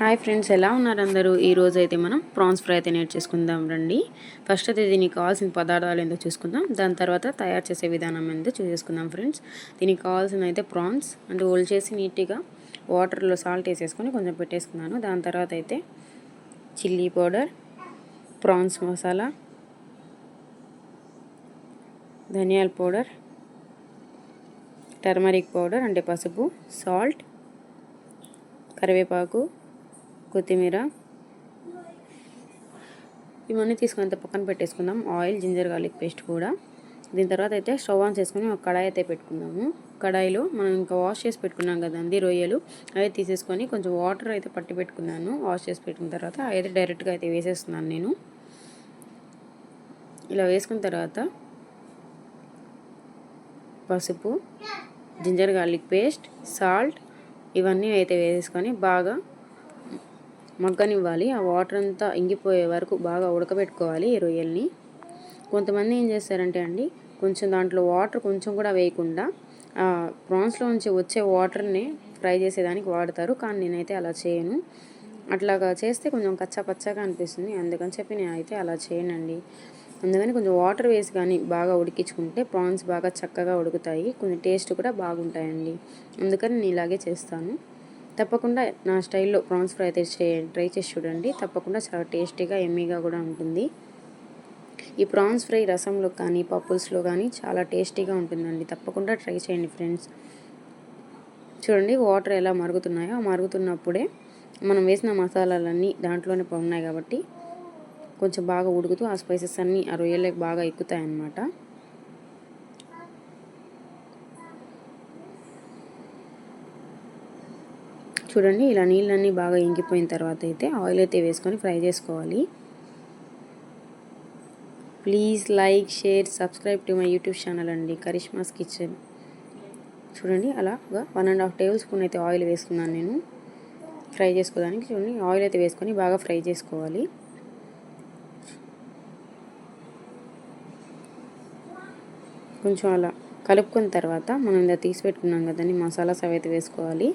Hi friends, ఎలా ఉన్నారు అందరూ? ఈరోజు అయితే మనం ప్రాన్స్ ఫ్రై అయితే నేర్చేసుకుందాం రండి. ఫస్ట్ అయితే దీనికి కావాల్సిన పదార్థాలు ఏందో చూసుకుందాం. దాని తర్వాత తయారు చేసే విధానం ఏందో చూసేసుకుందాం ఫ్రెండ్స్. దీనికి కావాల్సిన అయితే ప్రాన్స్ అంటే ఓల్డ్ చేసి నీట్గా వాటర్లో సాల్ట్ వేసేసుకొని కొంచెం పెట్టేసుకున్నాను. దాని తర్వాత అయితే చిల్లీ పౌడర్, ప్రాన్స్ మసాలా, ధనియాల పౌడర్, టర్మరిక్ పౌడర్ అంటే పసుపు, సాల్ట్, కరివేపాకు, కొత్తిమీర, ఇవన్నీ తీసుకుని పక్కన పెట్టేసుకుందాం. ఆయిల్, జింజర్ గార్లిక్ పేస్ట్ కూడా. దీని తర్వాత అయితే స్టవ్ ఆన్ చేసుకుని ఒక కడాయి అయితే పెట్టుకుందాము. కడాయిలో మనం ఇంకా వాష్ చేసి పెట్టుకున్నాం కదండి రొయ్యలు, అవి తీసేసుకొని కొంచెం వాటర్ అయితే పట్టి పెట్టుకున్నాను. వాష్ చేసి పెట్టుకున్న తర్వాత అయితే డైరెక్ట్గా అయితే వేసేస్తున్నాను నేను. ఇలా వేసుకున్న తర్వాత పసుపు, జింజర్ గార్లిక్ పేస్ట్, సాల్ట్ ఇవన్నీ అయితే వేసేసుకొని బాగా మగ్గనివ్వాలి. ఆ వాటర్ అంతా ఇంగిపోయే వరకు బాగా ఉడకబెట్టుకోవాలి ఈ రొయ్యల్ని. కొంతమంది ఏం చేస్తారంటే అండి, కొంచెం దాంట్లో వాటర్ కొంచెం కూడా వేయకుండా ప్రాన్స్లో నుంచి వచ్చే వాటర్ని ఫ్రై చేసేదానికి వాడతారు. కానీ నేనైతే అలా చేయను. అట్లాగా చేస్తే కొంచెం కచ్చా పచ్చగా అనిపిస్తుంది. అందుకని చెప్పి నేనైతే అలా చేయనండి. అందుకని కొంచెం వాటర్ వేసి కానీ బాగా ఉడికించుకుంటే ప్రాన్స్ బాగా చక్కగా ఉడుకుతాయి, కొంచెం టేస్ట్ కూడా బాగుంటాయండి. అందుకని నేను ఇలాగే చేస్తాను. తప్పకుండా నా స్టైల్లో ప్రాన్స్ ఫ్రై అయితే ట్రై చేసి చూడండి. తప్పకుండా చాలా టేస్టీగా ఎమ్మీగా కూడా ఉంటుంది. ఈ ప్రాన్స్ ఫ్రై రసంలో కానీ పప్పుల్స్లో కానీ చాలా టేస్టీగా ఉంటుందండి. తప్పకుండా ట్రై చేయండి ఫ్రెండ్స్. చూడండి వాటర్ ఎలా మరుగుతున్నాయో, మరుగుతున్నప్పుడే మనం వేసిన మసాలాలన్నీ దాంట్లోనే ఉన్నాయి కాబట్టి కొంచెం బాగా ఉడుకుతూ ఆ స్పైసెస్ అన్నీ ఆ రొయ్యలకు బాగా ఎక్కుతాయి అన్నమాట. చూడండి ఇలా నీళ్ళన్నీ బాగా ఇంకిపోయిన తర్వాత అయితే ఆయిల్ అయితే వేసుకొని ఫ్రై చేసుకోవాలి. Please like, share, subscribe to my YouTube channel అండి, కరిష్మాస్ కిచెన్. చూడండి అలాగా 1.5 టేబుల్ స్పూన్ అయితే ఆయిల్ వేసుకున్నాను నేను ఫ్రై చేసుకోవడానికి. చూడండి ఆయిల్ అయితే వేసుకొని బాగా ఫ్రై చేసుకోవాలి. కొంచెం అలా కలుపుకున్న తర్వాత మనం ఇలా తీసి పెట్టుకున్నాం కదండి మసాలాస్ అవి అయితే వేసుకోవాలి.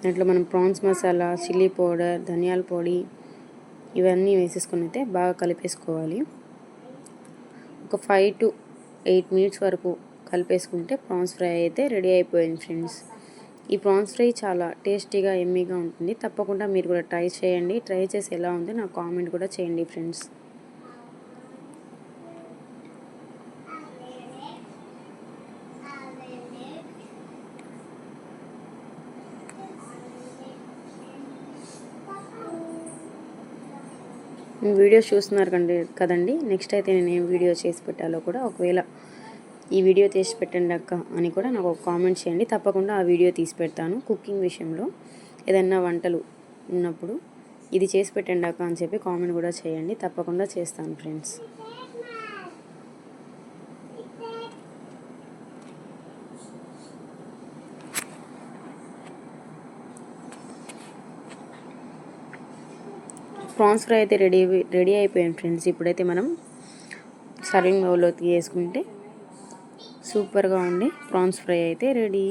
దాంట్లో మనం ప్రాన్స్ మసాలా, చిల్లీ పౌడర్, ధనియాల పొడి ఇవన్నీ వేసేసుకొని అయితే బాగా కలిపేసుకోవాలి. ఒక 5 to 8 మినిట్స్ వరకు కలిపేసుకుంటే ప్రాన్స్ ఫ్రై అయితే రెడీ అయిపోయింది ఫ్రెండ్స్. ఈ ప్రాన్స్ ఫ్రై చాలా టేస్టీగా ఎమ్మీగా ఉంటుంది. తప్పకుండా మీరు కూడా ట్రై చేయండి. ట్రై చేసి ఎలా ఉందో నాకు కామెంట్ కూడా చేయండి ఫ్రెండ్స్. వీడియోస్ చూస్తున్నారు కదండి. నెక్స్ట్ అయితే నేను ఏం వీడియో చేసి పెట్టాలో కూడా, ఒకవేళ ఈ వీడియో తీసి పెట్టండి అక్క అని కూడా నాకు ఒక కామెంట్ చేయండి. తప్పకుండా ఆ వీడియో తీసి పెడతాను. కుకింగ్ విషయంలో ఏదన్నా వంటలు ఉన్నప్పుడు ఇది చేసి పెట్టండి అక్క అని చెప్పి కామెంట్ కూడా చేయండి. తప్పకుండా చేస్తాను ఫ్రెండ్స్. ప్రాన్స్ ఫ్రై అయితే రెడీ అయిపోయింది ఫ్రెండ్స్. ఇప్పుడైతే మనం సర్వింగ్ బౌల్లోకి వేసుకుంటే సూపర్గా ఉండే ప్రాన్స్ ఫ్రై అయితే రెడీ.